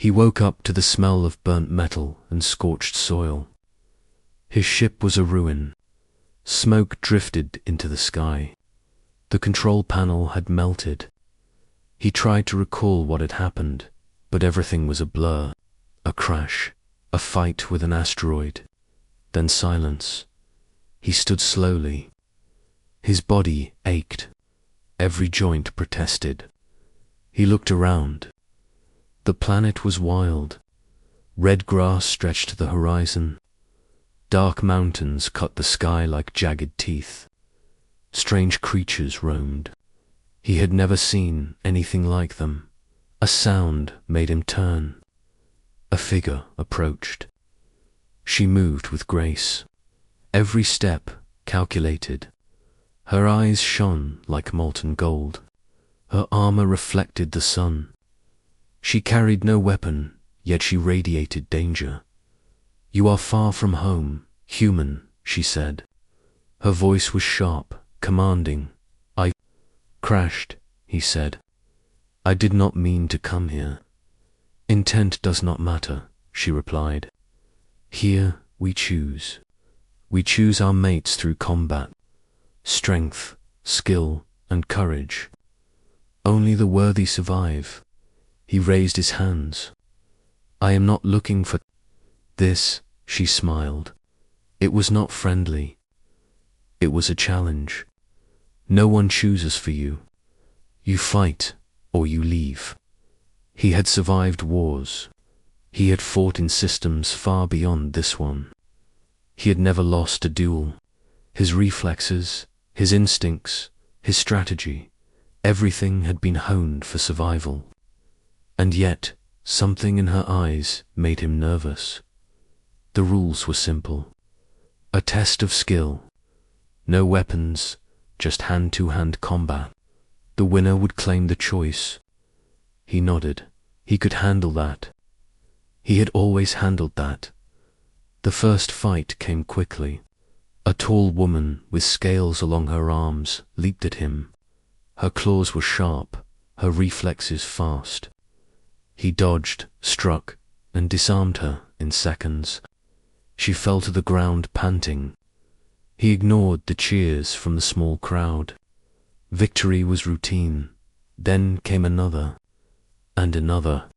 He woke up to the smell of burnt metal and scorched soil. His ship was a ruin. Smoke drifted into the sky. The control panel had melted. He tried to recall what had happened, but everything was a blur. A crash, a fight with an asteroid, then silence. He stood slowly. His body ached. Every joint protested. He looked around. The planet was wild. Red grass stretched to the horizon. Dark mountains cut the sky like jagged teeth. Strange creatures roamed. He had never seen anything like them. A sound made him turn. A figure approached. She moved with grace. Every step calculated. Her eyes shone like molten gold. Her armor reflected the sun. She carried no weapon, yet she radiated danger. "You are far from home, human," she said. Her voice was sharp, commanding. "I crashed," he said. "I did not mean to come here." "Intent does not matter," she replied. "Here we choose. We choose our mates through combat, strength, skill, and courage. Only the worthy survive." He raised his hands. "I am not looking for this," she smiled. It was not friendly. It was a challenge. No one chooses for you. You fight or you leave. He had survived wars. He had fought in systems far beyond this one. He had never lost a duel. His reflexes, his instincts, his strategy, everything had been honed for survival. And yet, something in her eyes made him nervous. The rules were simple. A test of skill. No weapons, just hand-to-hand combat. The winner would claim the choice. He nodded. He could handle that. He had always handled that. The first fight came quickly. A tall woman with scales along her arms leaped at him. Her claws were sharp, her reflexes fast. He dodged, struck, and disarmed her in seconds. She fell to the ground panting. He ignored the cheers from the small crowd. Victory was routine. Then came another, and another.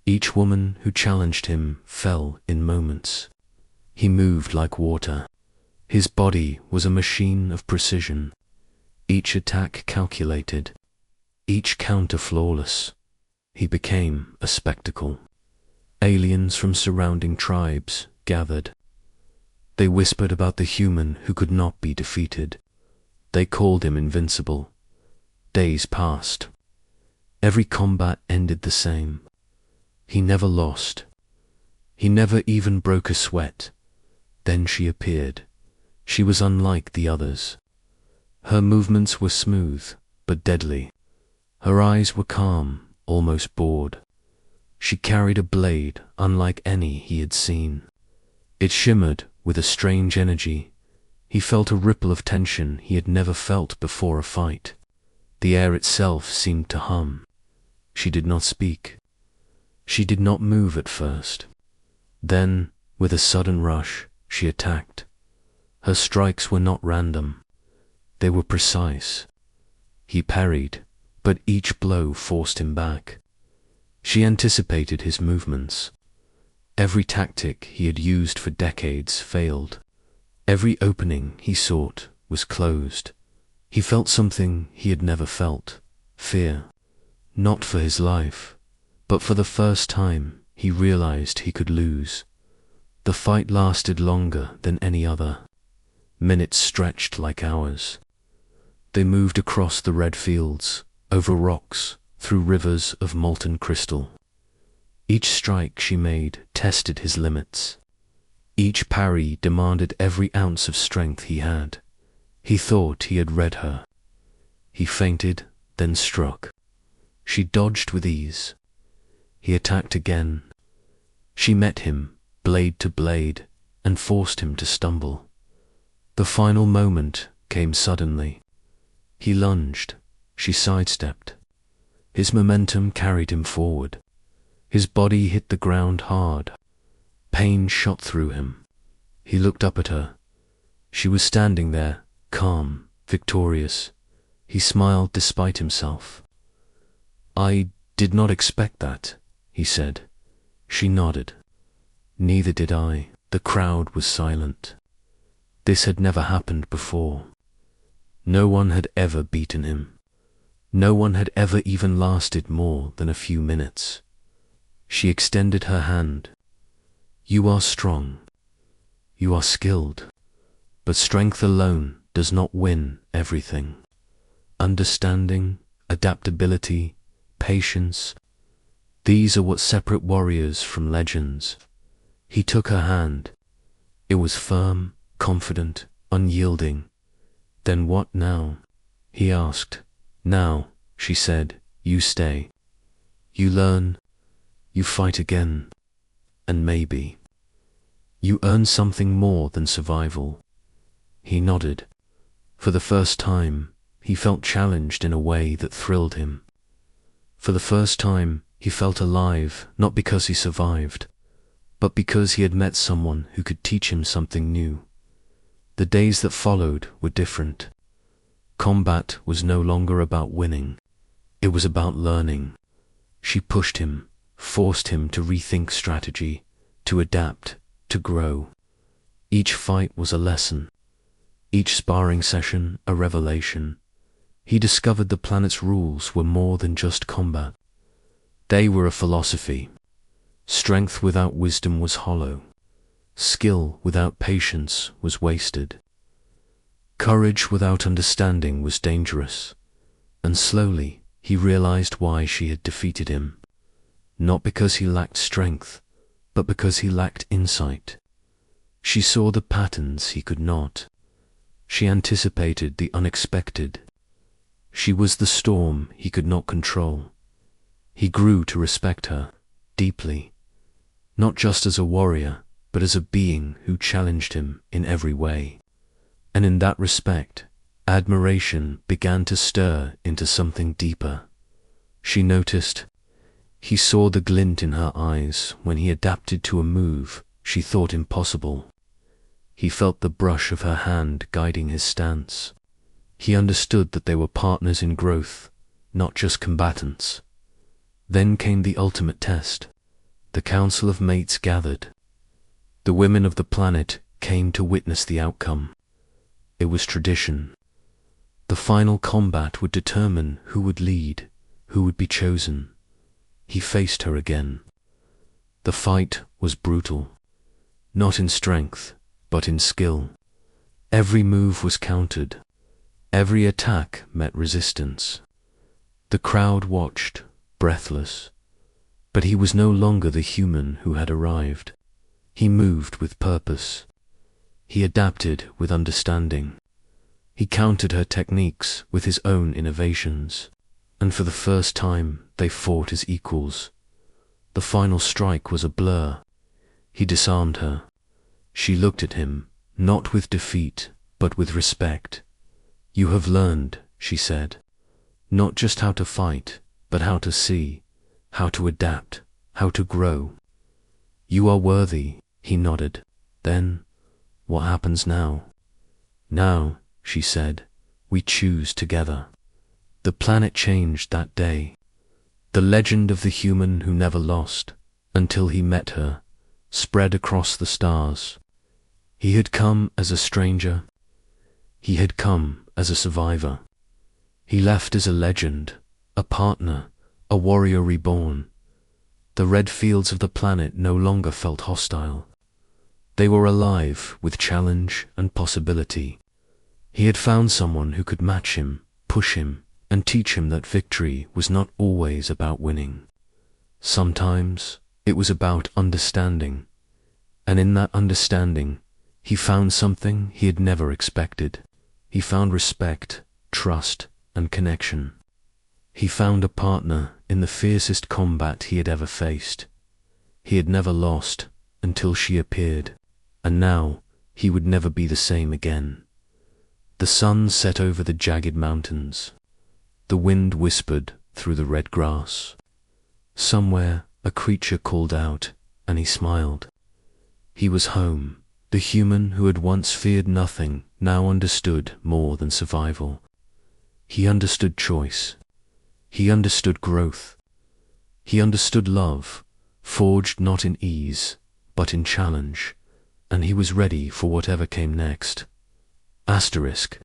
Each woman who challenged him fell in moments. He moved like water. His body was a machine of precision. Each attack calculated. Each counter flawless. He became a spectacle. Aliens from surrounding tribes gathered. They whispered about the human who could not be defeated. They called him invincible. Days passed. Every combat ended the same. He never lost. He never even broke a sweat. Then she appeared. She was unlike the others. Her movements were smooth, but deadly. Her eyes were calm, almost bored. She carried a blade unlike any he had seen. It shimmered with a strange energy. He felt a ripple of tension he had never felt before a fight. The air itself seemed to hum. She did not speak. She did not move at first. Then, with a sudden rush, she attacked. Her strikes were not random. They were precise. He parried, but each blow forced him back. She anticipated his movements. Every tactic he had used for decades failed. Every opening he sought was closed. He felt something he had never felt, fear. Not for his life, but for the first time he realized he could lose. The fight lasted longer than any other. Minutes stretched like hours. They moved across the red fields, over rocks, through rivers of molten crystal. Each strike she made tested his limits. Each parry demanded every ounce of strength he had. He thought he had read her. He feinted, then struck. She dodged with ease. He attacked again. She met him, blade to blade, and forced him to stumble. The final moment came suddenly. He lunged. She sidestepped. His momentum carried him forward. His body hit the ground hard. Pain shot through him. He looked up at her. She was standing there, calm, victorious. He smiled despite himself. "I did not expect that," he said. She nodded. "Neither did I." The crowd was silent. This had never happened before. No one had ever beaten him. No one had ever even lasted more than a few minutes. She extended her hand. "You are strong. You are skilled. But strength alone does not win everything. Understanding, adaptability, patience, these are what separate warriors from legends." He took her hand. It was firm, confident, unyielding. "Then what now?" he asked. "Now," she said, "you stay. You learn. You fight again. And maybe you earn something more than survival." He nodded. For the first time, he felt challenged in a way that thrilled him. For the first time, he felt alive, not because he survived, but because he had met someone who could teach him something new. The days that followed were different. Combat was no longer about winning. It was about learning. She pushed him, forced him to rethink strategy, to adapt, to grow. Each fight was a lesson. Each sparring session a revelation. He discovered the planet's rules were more than just combat. They were a philosophy. Strength without wisdom was hollow. Skill without patience was wasted. Courage without understanding was dangerous. And slowly he realized why she had defeated him. Not because he lacked strength, but because he lacked insight. She saw the patterns he could not. She anticipated the unexpected. She was the storm he could not control. He grew to respect her, deeply, not just as a warrior, but as a being who challenged him in every way. And in that respect, admiration began to stir into something deeper. She noticed. He saw the glint in her eyes when he adapted to a move she thought impossible. He felt the brush of her hand guiding his stance. He understood that they were partners in growth, not just combatants. Then came the ultimate test. The council of mates gathered. The women of the planet came to witness the outcome. It was tradition. The final combat would determine who would lead, who would be chosen. He faced her again. The fight was brutal, not in strength, but in skill. Every move was countered. Every attack met resistance. The crowd watched, breathless. But he was no longer the human who had arrived. He moved with purpose. He adapted with understanding. He countered her techniques with his own innovations. And for the first time, they fought as equals. The final strike was a blur. He disarmed her. She looked at him, not with defeat, but with respect. "You have learned," she said, "not just how to fight, but how to see, how to adapt, how to grow. You are worthy." He nodded. "Then, what happens now?" "Now," she said, "we choose together." The planet changed that day. The legend of the human who never lost, until he met her, spread across the stars. He had come as a stranger. He had come as a survivor. He left as a legend, a partner, a warrior reborn. The red fields of the planet no longer felt hostile. They were alive with challenge and possibility. He had found someone who could match him, push him, and teach him that victory was not always about winning. Sometimes it was about understanding, and in that understanding, he found something he had never expected. He found respect, trust, and connection. He found a partner in the fiercest combat he had ever faced. He had never lost until she appeared, and now he would never be the same again. The sun set over the jagged mountains. The wind whispered through the red grass. Somewhere A creature called out, and he smiled. He was home. The human who had once feared nothing now understood more than survival. He understood choice. He understood growth. He understood love, forged not in ease, but in challenge, and he was ready for whatever came next. Asterisk.